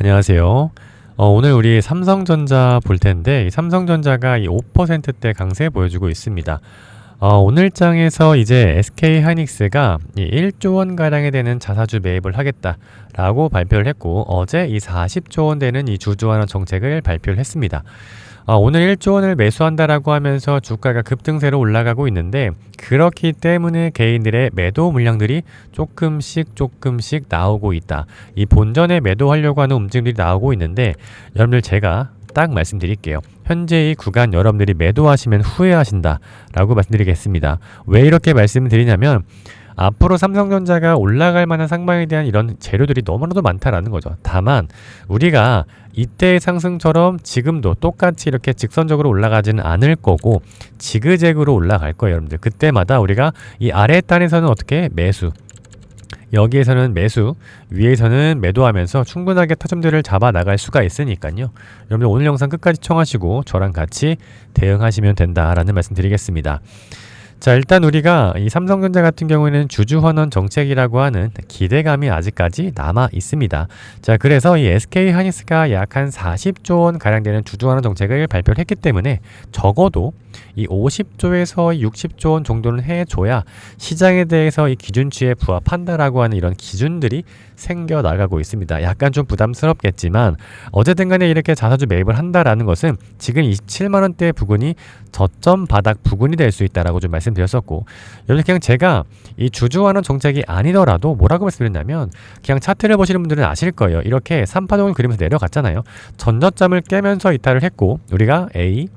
안녕하세요. 오늘 우리 삼성전자 볼 텐데, 이 삼성전자가 이 5%대 강세 보여주고 있습니다. 오늘 장에서 이제 SK 하이닉스가 이 1조 원 가량에 되는 자사주 매입을 하겠다라고 발표를 했고, 어제 이 40조 원 되는 이 주주환원 정책을 발표를 했습니다. 오늘 1조 원을 매수한다라고 하면서 주가가 급등세로 올라가고 있는데, 그렇기 때문에 개인들의 매도 물량들이 조금씩 나오고 있다. 이 본전에 매도하려고 하는 움직임들이 나오고 있는데, 여러분들 제가 딱 말씀드릴게요. 현재 이 구간 여러분들이 매도하시면 후회하신다 라고 말씀드리겠습니다. 왜 이렇게 말씀을 드리냐면, 앞으로 삼성전자가 올라갈 만한 상방에 대한 이런 재료들이 너무나도 많다라는 거죠. 다만 우리가 이때의 상승처럼 지금도 똑같이 이렇게 직선적으로 올라가지는 않을 거고, 지그재그로 올라갈 거예요. 여러분들 그때마다 우리가 이 아래 단에서는 어떻게 매수, 여기에서는 매수, 위에서는 매도하면서 충분하게 타점들을 잡아 나갈 수가 있으니까요. 여러분들 오늘 영상 끝까지 시청하시고 저랑 같이 대응하시면 된다라는 말씀 드리겠습니다. 자, 일단 우리가 이 삼성전자 같은 경우에는 주주환원 정책이라고 하는 기대감이 아직까지 남아 있습니다. 자, 그래서 이 SK하이닉스가 약 한 40조 원 가량 되는 주주환원 정책을 발표를 했기 때문에 적어도 이 50조에서 60조 원 정도는 해줘야 시장에 대해서 이 기준치에 부합한다라고 하는 이런 기준들이 생겨 나가고 있습니다. 약간 좀 부담스럽겠지만 어쨌든 간에 이렇게 자사주 매입을 한다라는 것은 지금 27만원대 부근이 저점 바닥 부근이 될 수 있다라고 좀 말씀드렸었고, 여기 그냥 제가 이 주주환원 정책이 아니더라도 뭐라고 말씀드렸냐면, 그냥 차트를 보시는 분들은 아실 거예요. 이렇게 3파동을 그리면서 내려갔잖아요. 전저점을 깨면서 이탈을 했고, 우리가 A,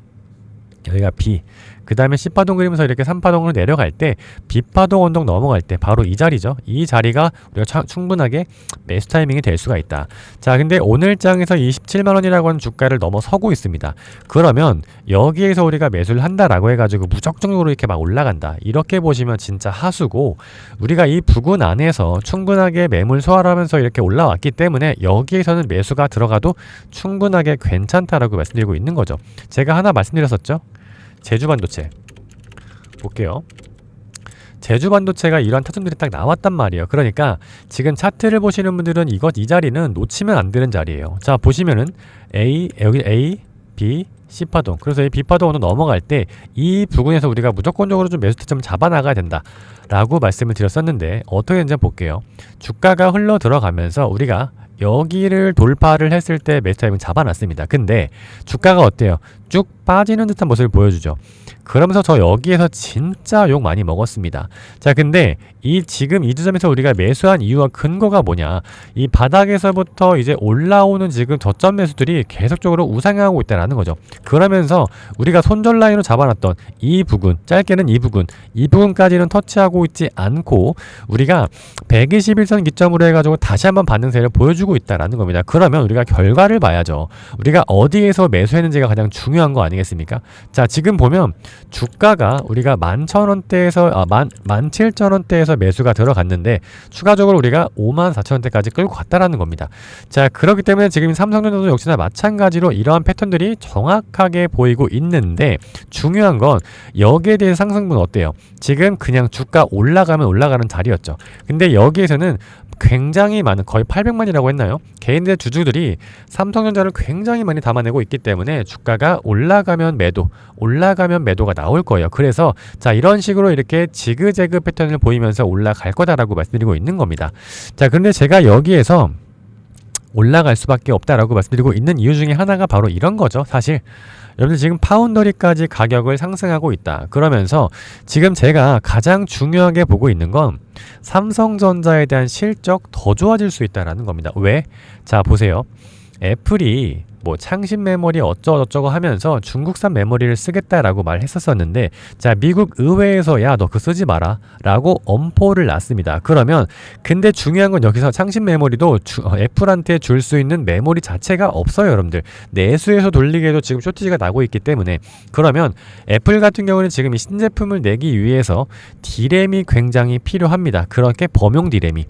여기가 B, 그 다음에 C파동 그리면서 이렇게 3파동으로 내려갈 때 B파동 언덕 넘어갈 때 바로 이 자리죠. 이 자리가 우리가 충분하게 매수 타이밍이 될 수가 있다. 자, 근데 오늘 장에서 27만원이라고 하는 주가를 넘어서고 있습니다. 그러면 여기에서 우리가 매수를 한다라고 해가지고 무적정적으로 이렇게 막 올라간다, 이렇게 보시면 진짜 하수고, 우리가 이 부근 안에서 충분하게 매물 소화를 하면서 이렇게 올라왔기 때문에 여기에서는 매수가 들어가도 충분하게 괜찮다라고 말씀드리고 있는 거죠. 제가 하나 말씀드렸었죠. 제주반도체 볼게요. 제주반도체가 이런 타점들이 딱 나왔단 말이에요. 그러니까 지금 차트를 보시는 분들은 이 자리는 놓치면 안 되는 자리예요. 자, 보시면은 여기 A, B, C파동, 그래서 이 B파동으로 넘어갈 때 이 부분에서 우리가 무조건적으로 좀 매수 타점 잡아 나가야 된다 라고 말씀을 드렸었는데, 어떻게 되는지 볼게요. 주가가 흘러 들어가면서 우리가 여기를 돌파를 했을 때 매수 타이밍 잡아놨습니다. 근데 주가가 어때요? 쭉 빠지는 듯한 모습을 보여주죠. 그러면서 저 여기에서 진짜 욕 많이 먹었습니다. 자, 근데 지금 이 지점에서 우리가 매수한 이유와 근거가 뭐냐, 이 바닥에서부터 이제 올라오는 지금 저점 매수들이 계속적으로 우상향하고 있다는 거죠. 그러면서 우리가 손절 라인으로 잡아놨던 이 부분, 짧게는 이 부분까지는 터치하고 있지 않고 우리가 121선 기점으로 해가지고 다시 한번 반등세를 보여주고 있다라는 겁니다. 그러면 우리가 결과를 봐야죠. 우리가 어디에서 매수했는지가 가장 중요한 거 아니겠습니까? 자, 지금 보면 주가가 우리가 17,000원대에서 매수가 들어갔는데 추가적으로 우리가 54,000원대까지 끌고 갔다라는 겁니다. 자, 그렇기 때문에 지금 삼성전자도 역시나 마찬가지로 이러한 패턴들이 정확하게 보이고 있는데, 중요한 건 여기에 대해 상승분 어때요? 지금 그냥 주가 올라가면 올라가는 자리였죠. 근데 여기에서는 굉장히 많은, 거의 800만이라고 했나요? 개인들 주주들이 삼성전자를 굉장히 많이 담아내고 있기 때문에 주가가 올라가면 매도가 나올 거예요. 그래서 자, 이런 식으로 이렇게 지그재그 패턴을 보이면서 올라갈 거다라고 말씀드리고 있는 겁니다. 자, 그런데 제가 여기에서 올라갈 수밖에 없다라고 말씀드리고 있는 이유 중에 하나가 바로 이런 거죠. 사실 여러분들 지금 파운더리까지 가격을 상승하고 있다. 그러면서 지금 제가 가장 중요하게 보고 있는 건 삼성전자에 대한 실적 더 좋아질 수 있다라는 겁니다. 왜? 자, 보세요. 애플이 뭐 창신 메모리 어쩌고저쩌고 하면서 중국산 메모리를 쓰겠다라고 말했었었는데, 자, 미국 의회에서 야, 너 그거 쓰지 마라 라고 엄포를 놨습니다. 그러면 근데 중요한 건 여기서 창신 메모리도 애플한테 줄 수 있는 메모리 자체가 없어요. 여러분들 내수에서 돌리기에도 지금 쇼티지가 나고 있기 때문에, 그러면 애플 같은 경우는 지금 이 신제품을 내기 위해서 디램이 굉장히 필요합니다. 그렇게 범용 디램이.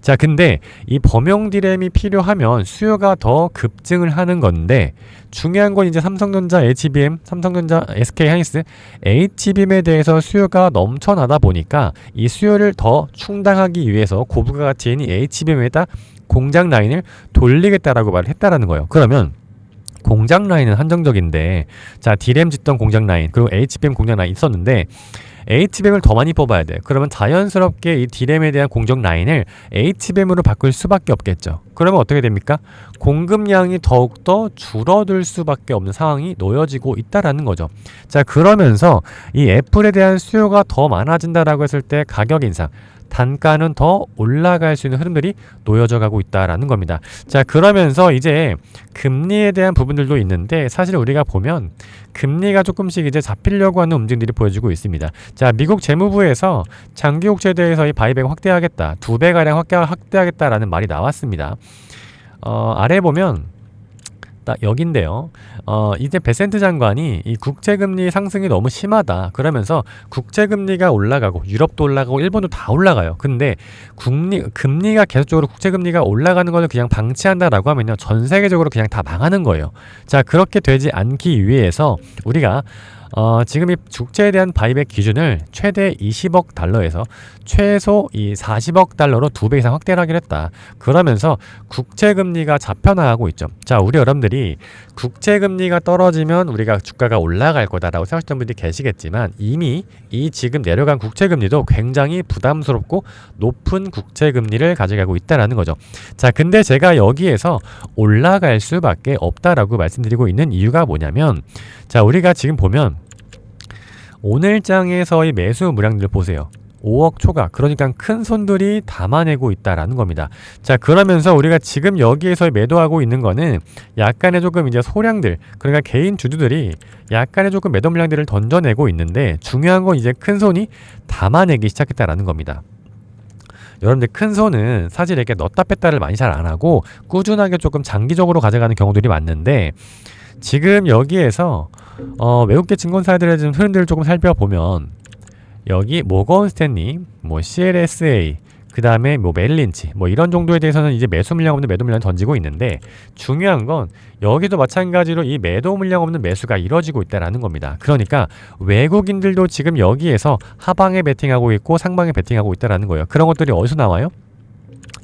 자, 근데 이 범용 디램이 필요하면 수요가 더 급증을 하는 건데, 있는데 중요한 건 이제 삼성전자, HBM, 삼성전자, SK하이닉스, HBM에 대해서 수요가 넘쳐나다 보니까 이 수요를 더 충당하기 위해서 고부가 가치인 이 HBM에다 공장 라인을 돌리겠다라고 말을 했다라는 거예요. 그러면 공장 라인은 한정적인데, 자, D램 짓던 공장 라인, 그리고 HBM 공장 라인 있었는데 HBM을 더 많이 뽑아야 돼. 그러면 자연스럽게 이 D램에 대한 공정 라인을 HBM으로 바꿀 수밖에 없겠죠. 그러면 어떻게 됩니까? 공급량이 더욱더 줄어들 수밖에 없는 상황이 놓여지고 있다라는 거죠. 자, 그러면서 이 애플에 대한 수요가 더 많아진다라고 했을 때 가격 인상, 단가는 더 올라갈 수 있는 흐름들이 놓여져 가고 있다라는 겁니다. 자, 그러면서 이제 금리에 대한 부분들도 있는데, 사실 우리가 보면 금리가 조금씩 이제 잡히려고 하는 움직임들이 보여지고 있습니다. 자, 미국 재무부에서 장기 국채에 대해서 이 바이백 확대하겠다, 2배가량 확대하겠다라는 말이 나왔습니다. 아래 보면 딱 여긴데요. 이제 베센트 장관이 이 국채금리 상승이 너무 심하다, 그러면서 국채금리가 올라가고 유럽도 올라가고 일본도 다 올라가요. 근데 금리가 계속적으로 국채금리가 올라가는 것을 그냥 방치한다라고 하면요, 전 세계적으로 그냥 다 망하는 거예요. 자, 그렇게 되지 않기 위해서 우리가 지금 이 국채에 대한 바이백 기준을 최대 20억 달러에서 최소 이 40억 달러로 2배 이상 확대를 하기로 했다. 그러면서 국채금리가 잡혀나가고 있죠. 자, 우리 여러분들이 국채금리가 떨어지면 우리가 주가가 올라갈 거다라고 생각하시던 분들이 계시겠지만, 이미 이 지금 내려간 국채금리도 굉장히 부담스럽고 높은 국채금리를 가져가고 있다라는 거죠. 자, 근데 제가 여기에서 올라갈 수밖에 없다라고 말씀드리고 있는 이유가 뭐냐면, 자, 우리가 지금 보면 오늘 장에서의 매수 물량들을 보세요. 5억 초과, 그러니까 큰 손들이 담아내고 있다라는 겁니다. 자, 그러면서 우리가 지금 여기에서 매도하고 있는 거는 약간의 조금 이제 소량들, 그러니까 개인 주주들이 약간의 조금 매도 물량들을 던져내고 있는데, 중요한 건 이제 큰 손이 담아내기 시작했다라는 겁니다. 여러분들, 큰 손은 사실 이렇게 넣다 뺐다를 많이 잘 안 하고 꾸준하게 조금 장기적으로 가져가는 경우들이 많는데, 지금 여기에서 외국계 증권사들의 좀 흐름들을 조금 살펴보면, 여기 모건 스탠리, 뭐 CLSA, 그 다음에 뭐 멜린치, 뭐 이런 정도에 대해서는 이제 매수 물량 없는 매도 물량을 던지고 있는데, 중요한 건 여기도 마찬가지로 이 매도 물량 없는 매수가 이뤄지고 있다라는 겁니다. 그러니까 외국인들도 지금 여기에서 하방에 베팅하고 있고 상방에 베팅하고 있다라는 거예요. 그런 것들이 어디서 나와요?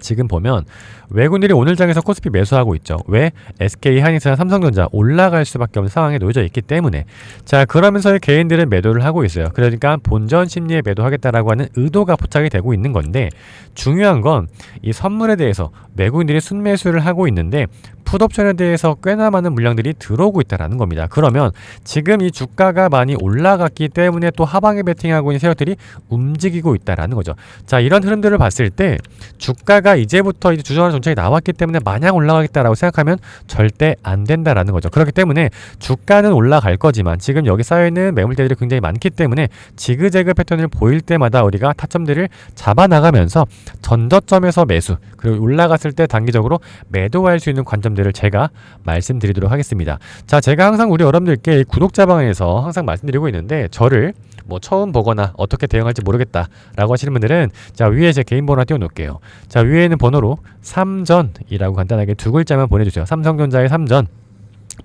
지금 보면 외국인들이 오늘 장에서 코스피 매수하고 있죠. 왜? SK하이닉스나 삼성전자 올라갈 수밖에 없는 상황에 놓여져 있기 때문에. 자, 그러면서 개인들은 매도를 하고 있어요. 그러니까 본전 심리에 매도하겠다라고 하는 의도가 포착이 되고 있는 건데, 중요한 건 이 선물에 대해서 외국인들이 순매수를 하고 있는데 풋옵션에 대해서 꽤나 많은 물량들이 들어오고 있다는 겁니다. 그러면 지금 이 주가가 많이 올라갔기 때문에 또 하방에 베팅하고 있는 세력들이 움직이고 있다는 거죠. 자, 이런 흐름들을 봤을 때 주가가 이제부터 이제 주저하는 정책이 나왔기 때문에 마냥 올라가겠다라고 생각하면 절대 안 된다라는 거죠. 그렇기 때문에 주가는 올라갈 거지만 지금 여기 쌓여있는 매물대들이 굉장히 많기 때문에 지그재그 패턴을 보일 때마다 우리가 타점들을 잡아나가면서 전저점에서 매수, 그리고 올라갔을 때 단기적으로 매도할 수 있는 관점들을 제가 말씀드리도록 하겠습니다. 자, 제가 항상 우리 여러분들께 구독자방에서 항상 말씀드리고 있는데, 저를 뭐 처음 보거나 어떻게 대응할지 모르겠다 라고 하시는 분들은, 자, 위에 제 개인 번호 띄워 놓을게요. 자, 위에 있는 번호로 삼전이라고 간단하게 두 글자만 보내주세요. 삼성전자의 삼전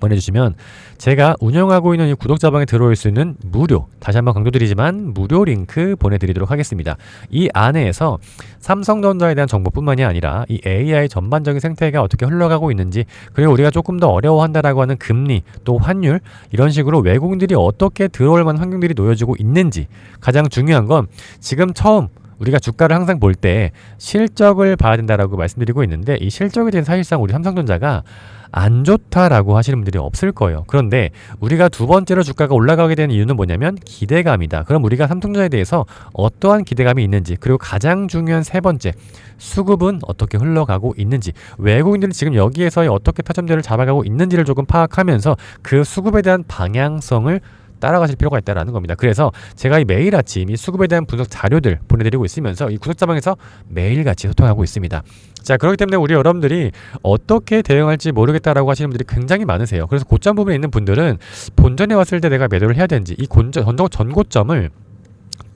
보내주시면 제가 운영하고 있는 이 구독자방에 들어올 수 있는 무료, 다시 한번 강조드리지만 무료 링크 보내드리도록 하겠습니다. 이 안에서 삼성전자에 대한 정보뿐만이 아니라 이 AI 전반적인 생태계가 어떻게 흘러가고 있는지, 그리고 우리가 조금 더 어려워한다라고 하는 금리, 또 환율, 이런 식으로 외국인들이 어떻게 들어올 만한 환경들이 놓여지고 있는지, 가장 중요한 건 지금 처음 우리가 주가를 항상 볼 때 실적을 봐야 된다라고 말씀드리고 있는데, 이 실적에 대해서 사실상 우리 삼성전자가 안 좋다라고 하시는 분들이 없을 거예요. 그런데 우리가 두 번째로 주가가 올라가게 되는 이유는 뭐냐면 기대감이다. 그럼 우리가 삼성전자에 대해서 어떠한 기대감이 있는지, 그리고 가장 중요한 세 번째, 수급은 어떻게 흘러가고 있는지, 외국인들이 지금 여기에서 어떻게 타점들을 잡아가고 있는지를 조금 파악하면서 그 수급에 대한 방향성을 따라가실 필요가 있다는 겁니다. 그래서 제가 이 매일 아침 이 수급에 대한 분석 자료들 보내드리고 있으면서 이 구독자방에서 매일같이 소통하고 있습니다. 자, 그렇기 때문에 우리 여러분들이 어떻게 대응할지 모르겠다라고 하시는 분들이 굉장히 많으세요. 그래서 고점 부분에 있는 분들은 본전에 왔을 때 내가 매도를 해야 되는지, 이 전고점을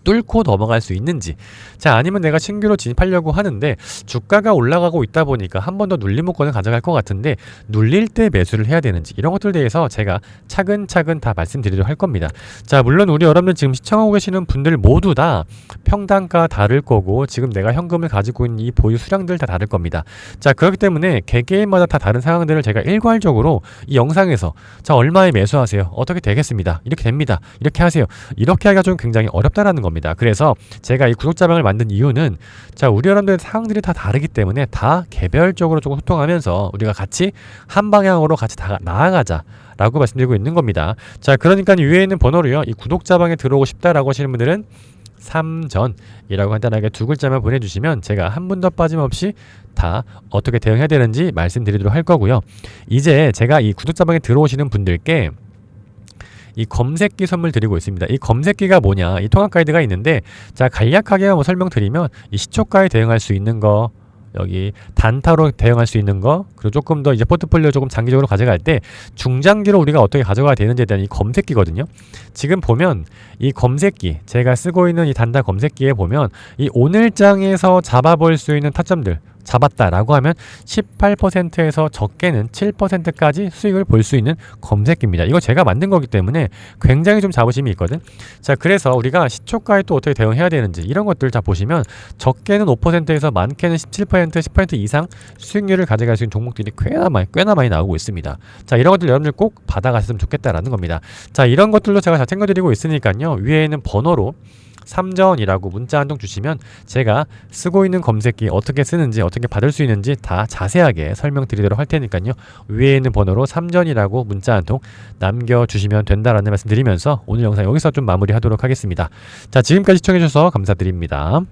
뚫고 넘어갈 수 있는지, 자 아니면 내가 신규로 진입하려고 하는데 주가가 올라가고 있다 보니까 한 번 더 눌림목권을 가져갈 것 같은데 눌릴 때 매수를 해야 되는지, 이런 것들에 대해서 제가 차근차근 다 말씀드리도록 할 겁니다. 자 물론 우리 여러분들 지금 시청하고 계시는 분들 모두 다 평단가 다를 거고 지금 내가 현금을 가지고 있는 이 보유 수량들 다 다를 겁니다. 자 그렇기 때문에 개개인마다 다 다른 상황들을 제가 일괄적으로 이 영상에서 자 얼마에 매수하세요, 어떻게 되겠습니다, 이렇게 됩니다, 이렇게 하세요, 이렇게 하기가 좀 굉장히 어렵다라는 겁니다. 그래서 제가 이 구독자방을 만든 이유는 자 우리 여러분들의 상황들이 다 다르기 때문에 다 개별적으로 조금 소통하면서 우리가 같이 한 방향으로 같이 다 나아가자 라고 말씀드리고 있는 겁니다. 자 그러니까 위에 있는 번호로요, 이 구독자방에 들어오고 싶다라고 하시는 분들은 3전이라고 간단하게 두 글자만 보내주시면 제가 한 분도 빠짐없이 다 어떻게 대응해야 되는지 말씀드리도록 할 거고요. 이제 제가 이 구독자방에 들어오시는 분들께 이 검색기 선물 드리고 있습니다. 이 검색기가 뭐냐, 이 통합 가이드가 있는데 자 간략하게 뭐 설명드리면 이 시초가에 대응할 수 있는 거, 여기 단타로 대응할 수 있는 거, 그리고 조금 더 이제 포트폴리오 조금 장기적으로 가져갈 때 중장기로 우리가 어떻게 가져가야 되는지에 대한 이 검색기거든요. 지금 보면 이 검색기, 제가 쓰고 있는 이 단타 검색기에 보면 이 오늘장에서 잡아볼 수 있는 타점들 잡았다라고 하면 18%에서 적게는 7%까지 수익을 볼 수 있는 검색기입니다. 이거 제가 만든 거기 때문에 굉장히 좀 자부심이 있거든. 자 그래서 우리가 시초가에 또 어떻게 대응해야 되는지 이런 것들 다 보시면 적게는 5%에서 많게는 17%, 10% 이상 수익률을 가져갈 수 있는 종목들이 꽤나 많이 나오고 있습니다. 자 이런 것들 여러분들 꼭 받아가셨으면 좋겠다라는 겁니다. 자 이런 것들도 제가 다 챙겨드리고 있으니까요, 위에 있는 번호로 3전이라고 문자 한 통 주시면 제가 쓰고 있는 검색기 어떻게 쓰는지 어떻게 받을 수 있는지 다 자세하게 설명드리도록 할 테니까요, 위에 있는 번호로 3전이라고 문자 한 통 남겨주시면 된다라는 말씀 드리면서 오늘 영상 여기서 좀 마무리하도록 하겠습니다. 자 지금까지 시청해주셔서 감사드립니다.